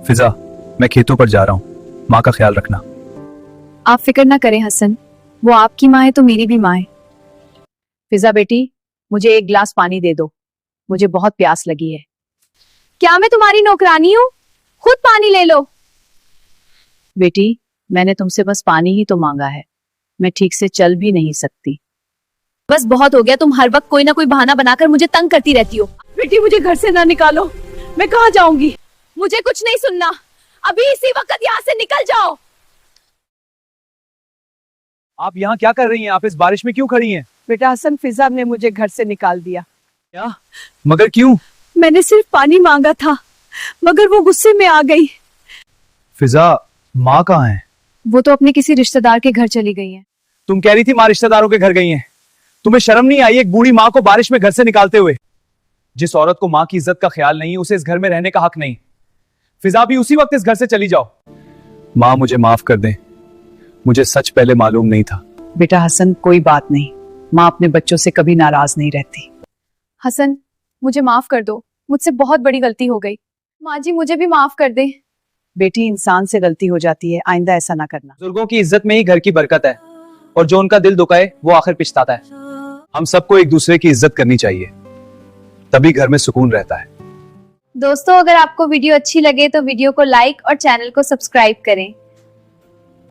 फिजा, मैं खेतों पर जा रहा हूँ, माँ का ख्याल रखना। आप फिक्र ना करें हसन, वो आपकी माँ है तो मेरी भी माँ है। फिजा बेटी, मुझे एक गिलास पानी दे दो, मुझे बहुत प्यास लगी है। क्या मैं तुम्हारी नौकरानी हूँ? खुद पानी ले लो। बेटी, मैंने तुमसे बस पानी ही तो मांगा है, मैं ठीक से चल भी नहीं सकती। बस बहुत हो गया, तुम हर वक्त कोई ना कोई बहाना बनाकर मुझे तंग करती रहती हो। बेटी, मुझे घर से ना निकालो, मैं कहाँ जाऊंगी? मुझे कुछ नहीं सुनना, अभी इसी वक्त यहाँ से निकल जाओ। आप यहाँ क्या कर रही हैं? आप इस बारिश में क्यों खड़ी हैं? बेटा हसन, फिजा ने मुझे घर से निकाल दिया। क्या? मगर क्यों? मैंने सिर्फ पानी मांगा था, मगर वो गुस्से में आ गई। फिजा, माँ कहाँ है? वो तो अपने किसी रिश्तेदार के घर चली गई है। तुम कह रही थी माँ रिश्तेदारों के घर गई हैं। तुम्हें शर्म नहीं आई एक बूढ़ी माँ को बारिश में घर से निकालते हुए? जिस औरत को माँ की इज्जत का ख्याल नहीं, उसे इस घर में रहने का हक नहीं। फिजा, भी उसी वक्त इस घर से चली जाओ। माँ, मुझे माफ कर दें, मुझे सच पहले मालूम नहीं था। बेटा हसन, कोई बात नहीं, माँ अपने बच्चों से कभी नाराज नहीं रहती। हसन, मुझे माफ कर दो, मुझसे बहुत बड़ी गलती हो गई। माँ जी, मुझे भी माफ कर दे। बेटी, इंसान से गलती हो जाती है, आइंदा ऐसा ना करना। बुजुर्गों की इज्जत में ही घर की बरकत है, और जो उनका दिल दुखाए वो आखिर पछताता है। हम सबको एक दूसरे की इज्जत करनी चाहिए, तभी घर में सुकून रहता है। दोस्तों, अगर आपको वीडियो अच्छी लगे तो वीडियो को लाइक और चैनल को सब्सक्राइब करें।